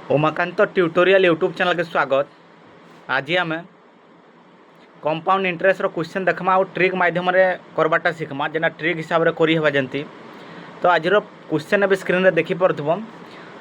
Umakant tutorial YouTube channel के स्वागत। आज आम कंपाउंड इंटरेस्ट क्वेश्चन देखमा और ट्रिक माध्यम करवाटा शिखमा जेना ट्रिक हिसाब से करवा जमी। तो आज क्वेश्चन भी स्क्रीन में देखी पार्थ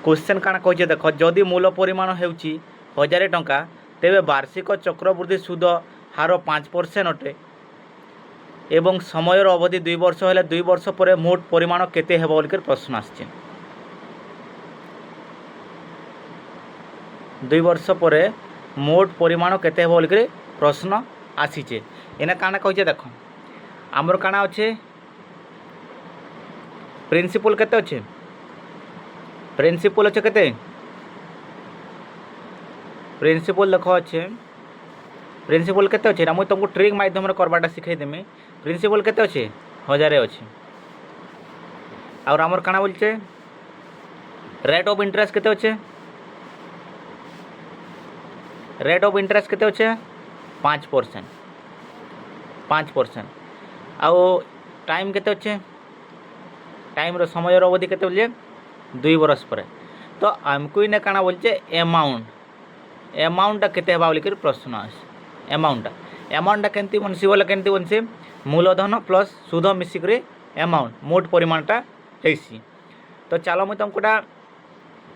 क्वेश्चन काण कहे देख जदि मूल परिमाण होउची 1000 टंका तेबे वार्षिक चक्रवृद्धि सूद हार 5% अटे एवं समयर अवधि 2 वर्ष हेले 2 वर्ष पर मोट परिमाण केते हेबो बोलकर प्रश्न आछे। 2 वर्ष पर मोट परिमाण केते हेबो बोलकर प्रश्न आसीचे। एना काना कहे देख आमर काना अच्छे प्रिंसिपल केते अच्छे प्रिंसिपल अच्छे केते प्रिंसिपल देख अच्छे प्रिंसिपल केते अच्छे मुझे तुमको ट्रिक माध्यम करवाटा शिखेदेमी। प्रिंसिपल केते अच्छे 1000 अच्छे और आमर काना बोलचे रेट ऑफ इंटरेस्ट केते अच्छे रेट ऑफ इंटरेस्ट केते अच्छे 5% आउ टाइम केते अच्छे टाइम रो समय अवधि केते बोले 2 वर्ष पर। तो आमको इने काना बोलचे अमाउंट केते हेबा बोलिकर प्रश्न आसे। अमाउंट केमती बनसी बोले केमती बनसी मूलधन प्लस सूद मिसिक अमाउंट मोट परिमाणटा हेसी। तो चलो मुझे तुमको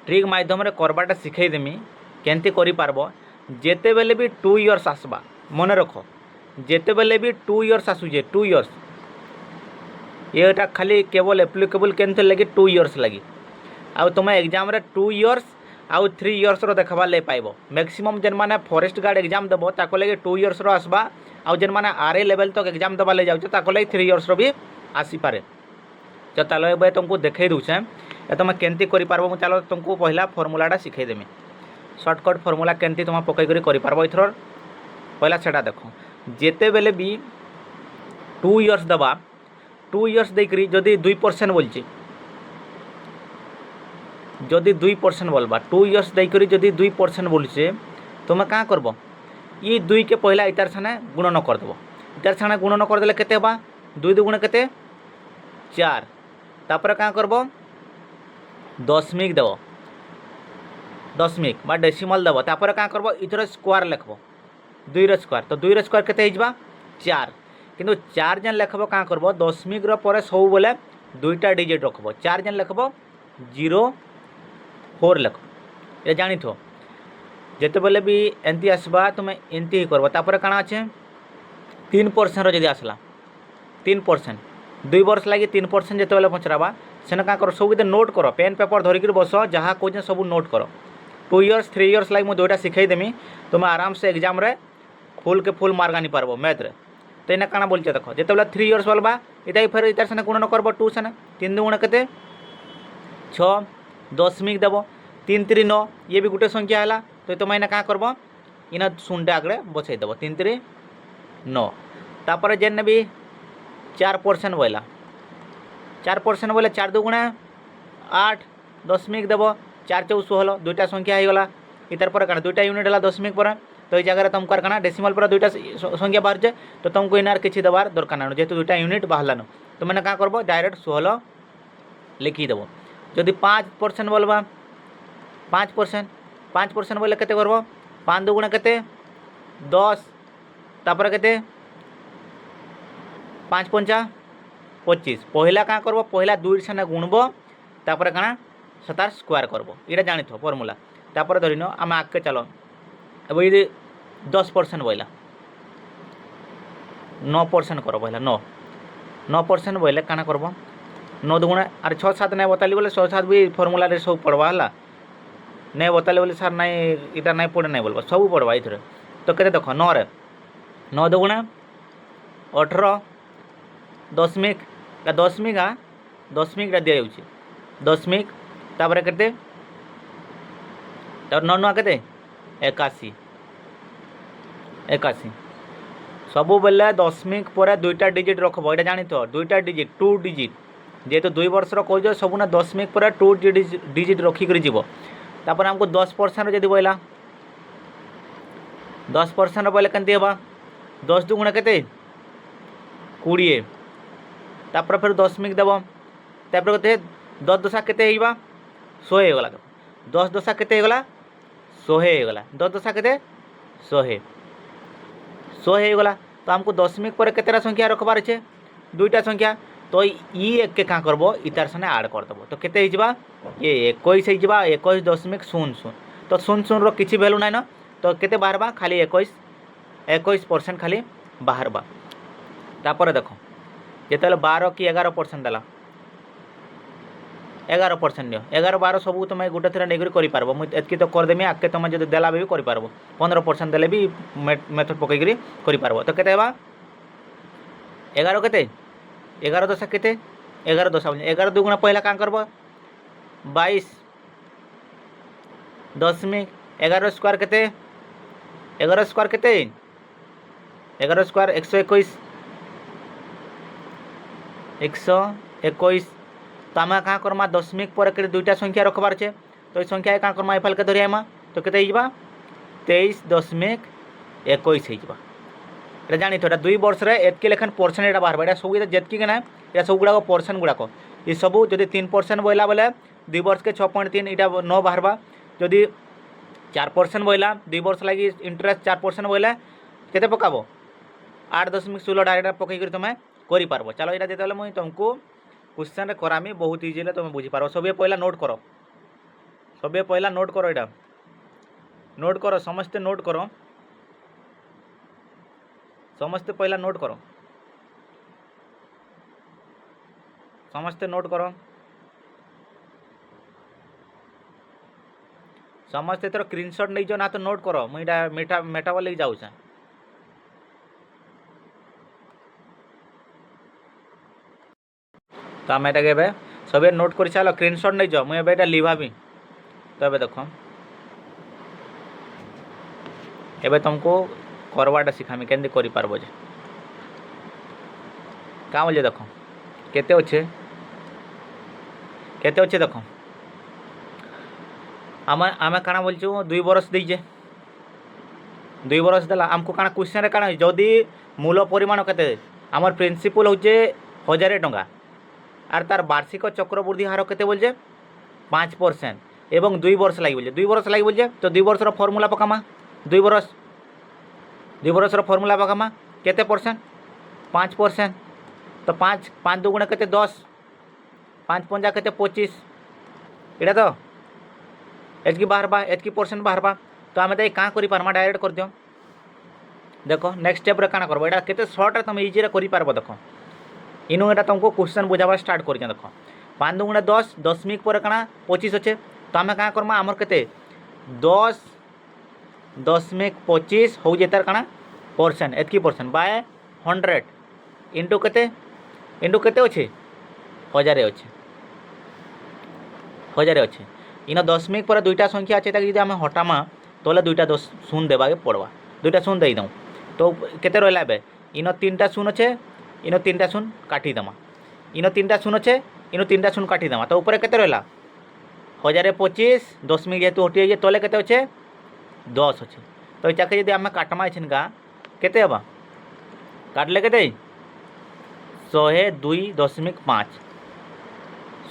ट्रिक माध्यम करवाटा शिखेदेमी केमती करि पारबो। जेते बेले भी 2 इयर्स आसबा मन रख जेते बेले भी 2 इयर्स आसुजे 2 इयर्स ये खाली केवल एप्लिकेबल केमती लगी 2 इयर्स लगी आउ तुम एग्जाम रे 2 इयर्स आउ 3 इयर्स रो देखबा ले पाइबो। मैक्सिमम जेन माने फॉरेस्ट गार्ड एग्जाम देबो ताको लगे 2 इयर्स रो आसबा आउ जेन माने आरए लेवल तक एग्जाम देबा ले जाउछ ताको लगे 3 इयर्स रो भी आसी पारे। तो चलो ए तुमको देखे दूछे ए तुम केमती करि पारबो। चलो तुमको पहला फार्मूलाटा सिखाई देमी शॉर्टकट फार्मूला केमती तुम पकई करि पारबो। इथर पहला सेटा देखो जेते बेले भी 2 इयर्स दबा 2 इयर्स देकरी जदि 2% बोलची जदि 2% बोलबा 2 इयर्स देकरी जदि 2% बोलचे तुम क्या करब ये 2 के पहला इतार साने गुणन कर देबो। इतार साने गुणन कर देले केते बा 2 दुगुणे केते 4 तापर क्या करब दशमिक देबो दशमिक बा डेसिमल देबो तापर क्या करब इथर स्क्वायर लिखबो 2 रो स्क्वायर। तो 2 रो स्क्वायर केते हिजबा 4 किंतु 4 जन लिखबो क्या करब दशमिक रो परे सब बोले 2टा डिजिट रखबो 4 जन लिखबो 04 लिख ये जानी थो जेते बेले भी एंती आसबा तुम एंती ही करबो। तापर काना আছে 3% रो जदी आसला 3% 2 वर्ष लगी 3% जेते बेले पचराबा सेना का करो सब नोट करो पेन पेपर धरिक बस जहाँ कहे सब नोट करो। 2 इयर्स 3 इयर्स लगी मुझे 2टा शिखाई देमी तुम आराम से एग्जाम रे फुल के फुल मार्क आनी पारबो मैथ रे। तो इना काना बोलचे देख जेते बेले 3 इयर्स बोलबा इटा फिर इतार सने गुणन करबो 2 सने 3 दुगुणे केते 6 दशमिक देबो 3 3 9 ये भी गोटे संख्या है। तो तुम इना क्या करब इना शून्य आगे बसई देव 3 3 9 तापर जेन भी 4% बोला 4% बोले 4 दुगुणे 8 दशमिक देव 4 4 16 2टा संख्या हो गला। इतार पर क्या 2टा यूनिट है दशमिक पर तो ये जगह तुमको क्या डेसिमल पर 2टा संख्या बाहर जाए तो तुमको इनार किसी देवार दरकार ना जेहतु 2टा यूनिट बाहर तो मैंने क्या करब डायरेक्ट 16 लिखिदेव। जदि 5% बोलबा 5% बोले केते करब 5 दुगुणे केते 10 तापर केते 5 पंचा 25 पहला क्या करब पहला 2 साने गुणब तापर क्या सतार स्क्वायर करब ये जानी थो फॉर्मूला। तापर धरिन आम आगे चलो अब ये 10% बोला 9% कर पहला 9% बोले क्या करब 9 दुगुणे आर 6 7 नहीं बताली बोले 6 7 भी फॉर्मूला रे सब पढ़वा है नहीं बताले बोले सार नहीं इटा नहीं पढ़े नहीं बोलबा सब पढ़वा इधर। तो कहते देख 9 रे 9 दुगुणे 18 दशमिक दशमिक दिया जाउची दशमिक तापर केते तापर 9 9 केते 81 सब बेले दशमिक पर 2टा डिजिट रखब ये जानी तो 2टा डिजिट 2 डिजिट जेहेतु 2 वर्ष कह सब ना दशमिक पर 2 डिजिट रखिक जीव। तापर हमको 10% जदि बोला 10% बोले केमती हेबा 10 दुगुणे केते 20 तापर फिर दशमिक देव तापर केते 10 दशा केते हेबा 100 हो गला 10 दशा केते हो गला शहे होगला 10 दशा के शहे शहे होगला। तो आमको दशमिक पर केतेटा संख्या रखबार अच्छे दुईटा संख्या। तो एक के क्या करब इतार सामने आड करदेव तो केते ये 21 हो 21.00। तो 00 किसी भैल्यू नाइन तो केते बाहरबा खाली 21% खाली बाहरबा। तापर देख जिते 12 कि 11% देला 11% नियो 11 12 सब तुम गोटे थर नहीं कर मुझे तो करदेमी आगे तुम जो देला भी कर 15% देले भी मेथड पकईकरी कर तो केते 11 केते 11 दशा केते 11 दशा 11 दुगुणा पहला क्या करब 22 दशमिक 11 स्क्वायर केते 11 स्क्वायर केते 11 स्क्वायर 121 तो आम क्या करमा दशमिक पर दुईटा संख्या रखबार है तो ये संख्या क्या करमा एफाल के धरी आमा तो केते 23.21 हो जानी तो 2 वर्ष रे एतके लेखन परसेंट एटा बाहर सब जेतकी ना या सब गुड़ाक परसेंट गुड़ाक ये सब जब 3% बोला बोले 2 वर्ष के 6.3 इटा न बाहरबा जदि 4% बोला 2 वर्ष लगी इंटरेस्ट 4% बोला केते पकाबो 8.16 डायरेक्ट पकईकर तुम कर चलो यहाँ जो मुझे तुमको क्वेश्चन करामी बहुत इजिले तुम बुझीपार सब पहला नोट कर सब पहला नोट कर यहाँ नोट कर समस्ते नोट कर समस्ते पहला नोट कर समस्ते नोट कर समस्ते थोड़ा स्क्रीनशॉट नहीं जाओ ना तो नोट कर मुझे मीठा मेटाबल लेके जाऊँ तो आम एटा सब नोट कर चल स्क्रीनशॉट नहीं जाओ मुझे एटा लिभावी तो ये देख एबे तुमको करवाटा शिखामी केमती कर पारबो जे क्या बोलिए देख केते अच्छे देख आम आम काଣା बोलचु 2 बरस दीजे 2 बरस देला आमको काଣା क्वेश्चन रे काଣା जदि मूल परिमाण केते आमर प्रिंसिपल होचे 1000 टंका आर तार वार्षिक चक्रवृद्धि हार केते बोलजे 5% एवं 2 वर्ष लगी बोलजे 2 वर्ष लगी बोलजे तो 2 वर्ष फर्मूला पकामा 2 वर्ष फर्मूला पकामा केते परसेंट 5% तो 5 दुगुणे केते 10 5 पंजा केते 25 इटा तो एतकी बाहरबा एतकी परसेंट बाहरबा तो आम तो क्या करमा डायरेक्ट कर दियो देखो नेक्स्ट स्टेप रे काना करबो एटा केते शॉर्ट रे तुम इजी रे करि पारबो देखो इनु एटा तुमको क्वेश्चन बुझाबा स्टार्ट कर देखो 5 दुगुणे 10 दशमिक पर काना 25 अच्छे तो आम क्या करमा आमर केते 10.25 हो जेतार काना परसेंट एतकी परसेंट बाय 100 इंटू केते अच्छे 1000 अच्छे इन दशमिक पर दुईटा संख्या अच्छे ताकि आम हटामा तो दुईटा 10 शून्य देवा पड़वा दुईटा शून्य दे दूँ तो केते रहा है इन 3टा शून्य अच्छे इन 3टा शून्य काटिदेमा इन 3टा शून्य अच्छे इन 3टा शून्य काटिदेमा तो ऊपर केते रहा 1025 दशमिक जेहतु हटि तले केते अच्छे 10 अच्छे तो याके जब आम काटमा इनका केते हबा काटले केते 102.5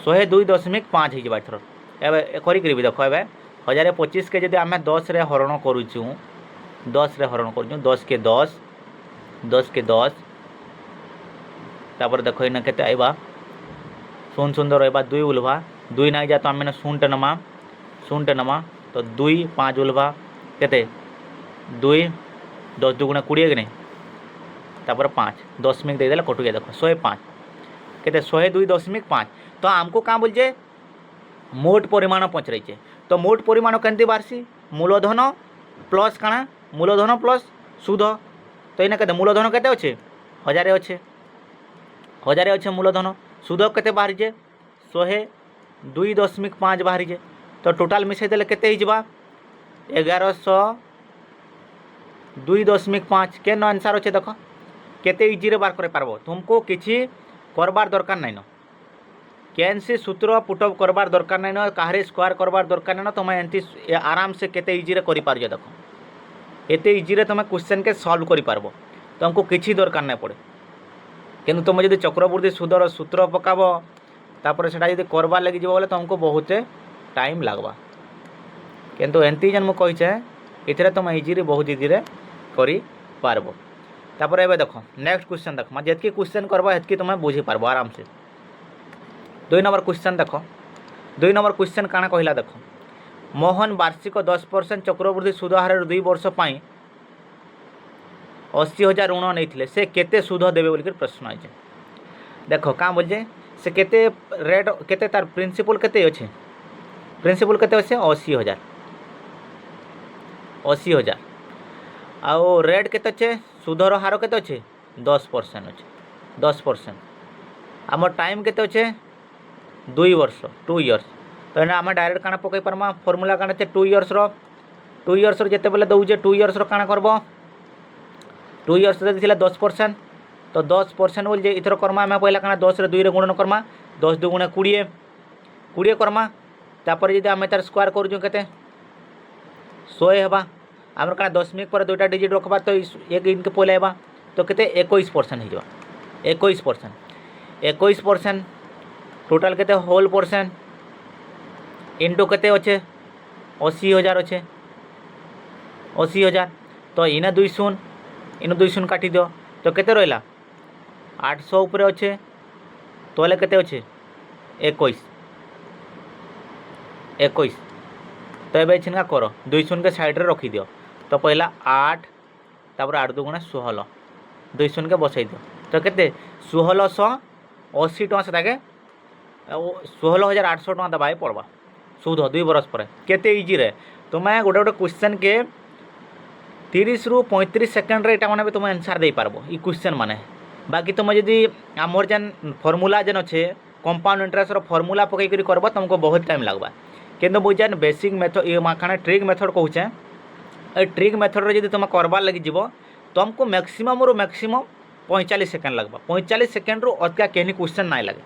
102.5 हो एथर ए करी देख ए 1025 के जब आम 10 रे हरण करुचु 10 रे हरण करुचु 10 के 10 10 के 10 तापर देख इन के आइबा शून्य शून्य रहा 2 उल्भा 2 ना जा तो आम शून्य नमा तो 2 5 उल्भा केते 2 10 दुगुणे 20 कि नहीं तापर 5 दशमिक देदेला कटु गया देख 105 केते 102.5 तो आमको क्या बोलचे मोट परिमाण पचराइचे तो मोट परिमाण केमती बाहरी मूलधन प्लस काଣା मूलधन प्लस सुध तो इना केते मूलधन केते अच्छे 1000 अच्छे 1000 अच्छे मूलधन सुध केते बाहरी 102.5 बाहरी तो टोटाल मिसाई देले केते हिजबा 1102.5 के आंसर अच्छे देख केते इजी रे बार कर पारबो तुमको किछि करबार दरकार नाइन केन से सूत्र पुटअप करबार दरकार नाइन कहारे स्क्वायर करबार दरकार नाइन तुम एंती आराम से केते इजी रे करि पारजो देख एते इजी रे तुम क्वेश्चन के सॉल्व करि पारबो तुमको किछि दरकार नहीं पड़े किंतु तुम जब चक्रवृद्धि सुधर सूत्र पकाबो तापर सेटा जब करबार लगी जीव बोले तुमको बहुत टाइम लगवा किंतु एंती जन मुझे कहीचे ये तुम इजी बहुत इजी कर पारब। तापर ए देख नेक्स्ट क्वेश्चन देख जितकी क्वेश्चन करब हेतकी तुम बुझी पारब आराम से। 2 नंबर क्वेश्चन देख 2 नंबर क्वेश्चन काଣା कहला देख मोहन वार्षिक 10% चक्रवृद्धि सूद हार 2 वर्ष 80,000 ऋण नहीं से केते सूद देवे बोल प्रश्न आई। देख क्या बोलचे से केते रेट केते तार प्रिंसिपल केते अच्छे प्रिंसिपल केते अच्छे 80,000 80,000 आउ रेट केते अच्छे सूदर हार केते अच्छे 10% अच्छे 10%। आम टाइम केते अच्छे 2 वर्ष 2 इयर्स। तो आम डायरेक्ट काଣା पकई पार्मा फर्मूला काଣା 2 इयर्स 2 इयर्स जिते बेले दौचे 2 इयर्स काଣା करब 2 इयर्स देती 10% तो 10% बोल इथर करमा आम पहला काଣା 10 रे 2 रे गुणन करमा 10 2 गुणे 20 20 करमा तापर जदि आम तार स्क्वायर करूँ के 100 हेबा आम काଣା 10 पर 2टा डिजिट रखबा तो 1 इनके पहले हेबा तो केते 21% हो 21% टोटाल केते होल परसेंट इंटू केते अच्छे 80,000 अच्छे 80,000 तो इने 2 शून इन 2 शून काटी दियो तो केते रहिला 800 ऊपर अच्छे तो केते अच्छे 21 तो ये छिनका कर 2 शून के साइड रे रखी दियो तो पहला 8 तापर 8 2 गुणे 16 2 शून के बसई दियो तो केते 1680 टका से 16,800 टका दबाई पड़वा सूद 2 बरस पर केते इजी रे तुम्हें गोटे गोटे क्वेश्चन के 30 रु 35 सेकेंड रे मैंने भी तुम आंसर दे पारबो ई क्वेश्चन माने। बाकी तुम जदि आमर जेन फर्मूला जेन अच्छे कंपाउंड इंटरेस्ट फर्मूला पकई कर करब तुमको बहुत टाइम लगवा किंतु मुझे जेन बेसिक मेथड ये माखाना ट्रिक मेथड कहूचे ट्रिक मेथड रे जदि तुम करबार लगी जीव तुमको मैक्सिमम रु मैक्सिमम 45 सेकेंड लगवा 45 सेकेंड रु अधिका कहनी क्वेश्चन ना लगे।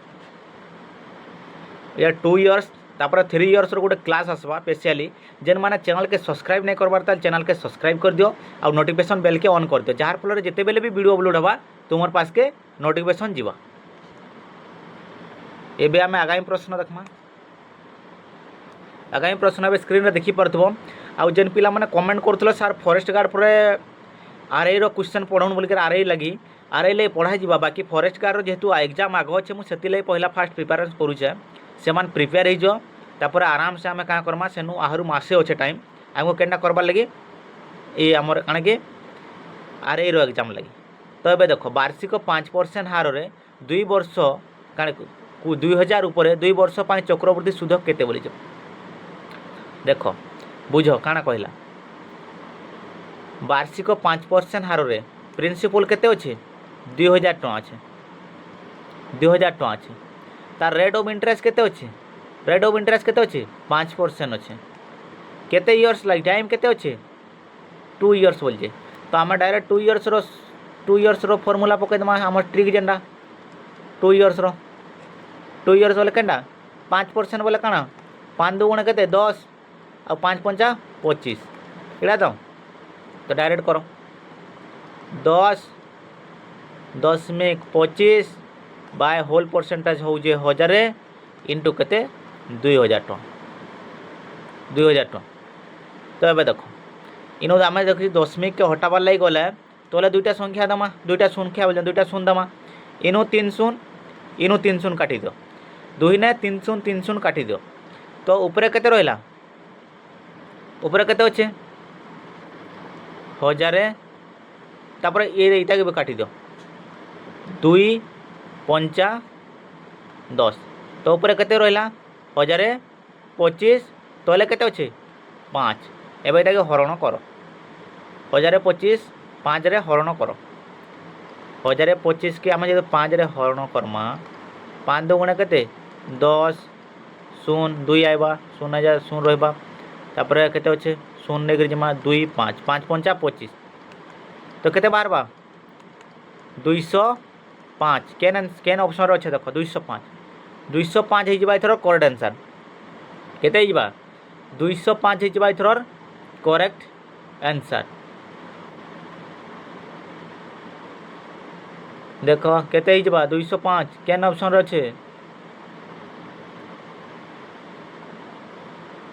या 2 इयर्स तापर 3 इयर्स गोटे क्लास आसवा स्पेशली जेन मैंने चैनल के सब्सक्राइब नहीं करबार ताल चैनल के सब्सक्राइब कर दियो और नोटिफिकेशन बेल के ऑन कर दियो जार फल जिते बेले भी वीडियो अपलोड होगा तुम पास के नोटिफिकेशन जीवा। एबे आमे आगामी प्रश्न देखमा आगामी प्रश्न ए स्क्रीन रे देखि परथबो आउ जेन पिला माने कमेंट करथलो सर फॉरेस्ट गार्ड पर आरआई रो क्वेश्चन पढौन बोल के आरआई लगी आरआई ले पढ़ाई जीवा। बाकी फॉरेस्ट गार्ड जेहेतु एग्जाम आग अच्छे मुझे से पहला फास्ट प्रिपेरेसन करुचे से प्रिपेयर हो तापर आराम से आम क्या करमा सेनु आहरु मासे अच्छे टाइम आमको केनटा करबार लगी ये आमर काण कि आरआई रो एग्जाम लगी। तो ये देख वार्षिक 5% हार रे 2 वर्ष काण 2000 उपर 2 वर्ष चक्रवृद्धि सूद केते बोली देख बुझ काण कहला वार्षिक 5% हार रे प्रिंसिपल केते अच्छे 2000 टଙ୍କା अच्छे 2000 टଙ୍କା अच्छे तार रेट ऑफ इंटरेस्ट केते अच्छे रेट ऑफ इंटरेस्ट केते अच्छे 5% अच्छे केते इयर्स लगे टाइम केते अच्छे 2 इयर्स बोल तो आम डायरेक्ट 2 इयर्स रो फॉर्मूला पकईदमा आम ट्रिक जेनटा 2 इयर्स बोले केनटा 5% बोले काଣା 5 2 गुणे केते 10 और 5 5 25 इड़ा तो डायरेक्ट करो 10.25 बाय होल परसेंटेज हो 1000 इंटू केते 2000 टଙ୍କା 2000 टଙ୍କା। तो ये देख इन आम देख 10 के हटाबार लगे गले तो 2टा संख्या दमा 2टा संख्या बोल 2टा शून दमा इनु 3 शून इनु 3 शून काटी दियो 2 ने 3 शून काटी दियो तो ऊपर केते रहिला ऊपर केते अच्छे 1000 तापर ये भी काटी दियो 2 5 10 तो ऊपर केते रहिला 1025 तले केते अच्छे 5 एबे के हरण कर 1025 5 रे हरण कर 1025 के आम जो 5 रे हरण करमा 5 2 गुणे केते 10 शून 2 आइबा 0 शून रहिबा तापर केते अच्छे शून लेकर जमा 2 5 5 5 25 तो केते बारबा 205 केन ऑप्शन रे अच्छे देख 205 हो जाए एथर करेक्ट आंसर केते हो 205 हो जाए एथर करेक्ट आंसर देख केते हो 205 केन ऑप्शन रे अच्छे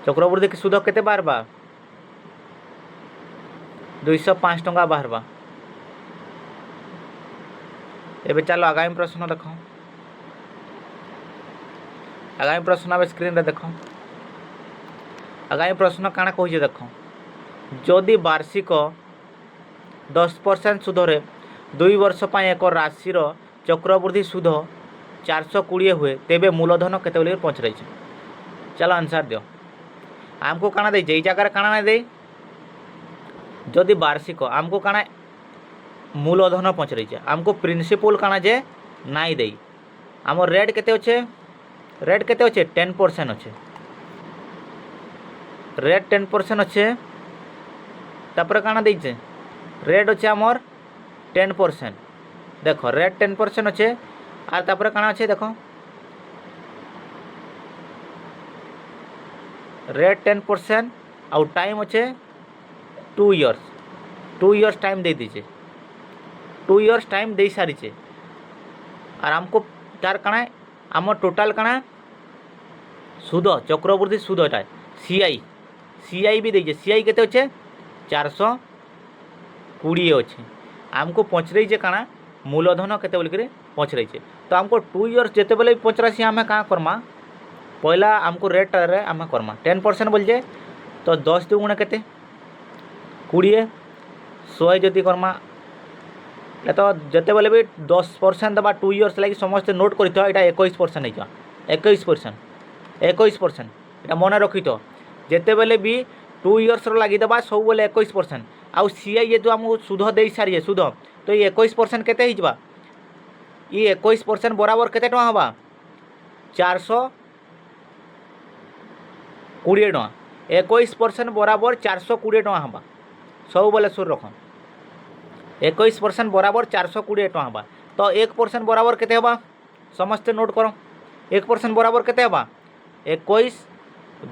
चक्रवृद्धि सुध केते बाहरबा 205 टंका बाहरबा। एबे चलो आगामी प्रश्न देख। आगामी प्रश्न अब स्क्रीन रे देख। आगामी प्रश्न काଣା कहूचे देख। जदि वार्षिक 10% सुधरे 2 वर्ष पर एक राशि चक्रवृद्धि सुध 420 हुए तेबे मूलधन केते बोली पहुँच। चलो आंसर दियो। आमको काଣା दे ये जगह काଣା ना दे जदि वार्षिक आमको काଣା मूलधन पहुँच रही है आमको प्रिंसिपल काଣା जे नाई दे आम रेट केते अच्छे रेट केते अच्छे 10% अच्छे रेट 10% अच्छे तापर काଣା देचे रेट अच्छे आमर 10% देख रेट 10% अच्छे आर तापर काଣା अच्छे देख रेट 10% आउ टाइम अच्छे 2 इयर्स टाइम दे दीजिए 2 इयर्स टाइम दे सारी और आमको तार काଣା आम टोटाल काଣା सुध चक्रवृद्धि सुध एटा सीआई भी दीजिए सीआई केते अच्छे 420 अच्छे आमको पहुँच रही है काଣା मूलधन केते बोलिक पहुँच रही है। तो आमको 2 इयर्स जिते बेले पहुँच रही आम क्या करमा पहला आमको रेट रे आम करमा 10% बोल जे तो 10 दुगुणे केते 20 100 जदि करमा तो जिते बेले भी 10% दबा 2 इयर्स लगी समस्ते नोट कर 21% हो 21% এটা মনে रखी तो जिते बेले भी 2 इयर्स लगी दबा सब बेले 21% आउ सीआई जेतु आमको सुध दे सारी सुध तो ये 21% केते ही जबा ये 21% बराबर केते टका हबा 420 टका 21% बराबर 420 टका हबा सब बेले सुर रख 21% बराबर 420 टका हबा तो 1% बराबर केते हबा समस्ते नोट करो 1% बराबर केते हबा 21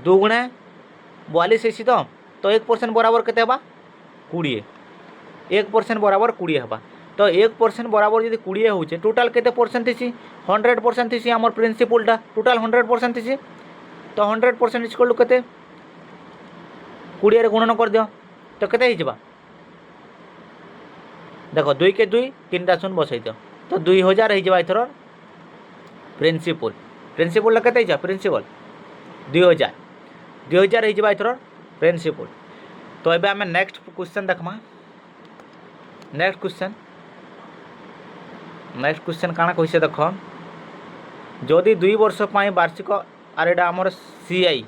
दुगुणे 42 तो 1% बराबर केते हबा 20 1% बराबर 20 हबा तो 1% बराबर यदि 20 होचे टोटाल केते परसेंट थी 100% थी आमर प्रिंसिपलटा टोटाल 100% थी तो 100% इक्वल टू केते 20 रे गुणन कर दियो तो केते ही जबा देखो 2 के 2 3टा शून्य बसई दियो तो 2000 ही जबा इथर प्रिंसिपल केते ही जा प्रिंसिपल 2000 ही जबा इथर प्रिंसिपल। तो एबे हमें नेक्स्ट क्वेश्चन देखमा नेक्स्ट क्वेश्चन काଣା कहिसे देख जदि 2 वर्ष पर वार्षिक आर एटा आमर सीआई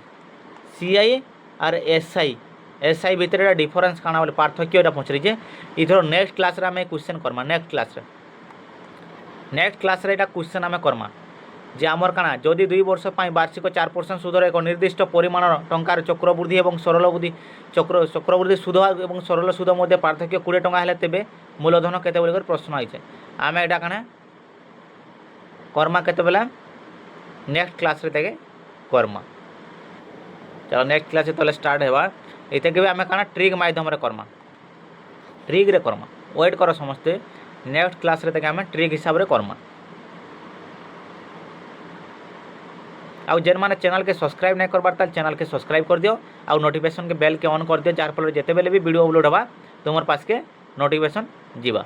आर एसआई भितर एटा डिफरेंस काଣା बोले पार्थक्य एटा पहुँच रही है इधर नेक्स्ट क्लास रे हमें क्वेश्चन करमा नेक्स्ट क्लास रे एटा क्वेश्चन हमें करमा जे आमर काଣା जदि 2 वर्ष पर वार्षिक 4% सुधर एक निर्दिष्ट परिमाण टंकार चक्रवृद्धि और सरल चक्रवृद्धि सुध और सरल सुध मध्य पार्थक्य 20 टंका हेले तेबे मूलधन केते बोली प्रश्न आइছে आमे एटा काଣା कर्मा केते बेला नेक्स्ट क्लास रे तेगे कर्मा। चलो नेक्स्ट क्लास तो स्टार्ट हेबा एते के आमे काଣା ट्रिक माध्यम रे कर्मा ट्रिक रे कर्मा वेट करो समस्ते नेक्स्ट क्लास रे तेगे आमे ट्रिक हिसाब रे कर्मा। आउ जेन माने चैनल के सब्सक्राइब नहीं करबार ताल चैनल के सब्सक्राइब कर दियो आउ नोटिफिकेशन के बेल के ऑन कर दियो जार फल जेते बेले भी वीडियो अपलोड होबा तुमर पास के नोटिफिकेशन जीवा।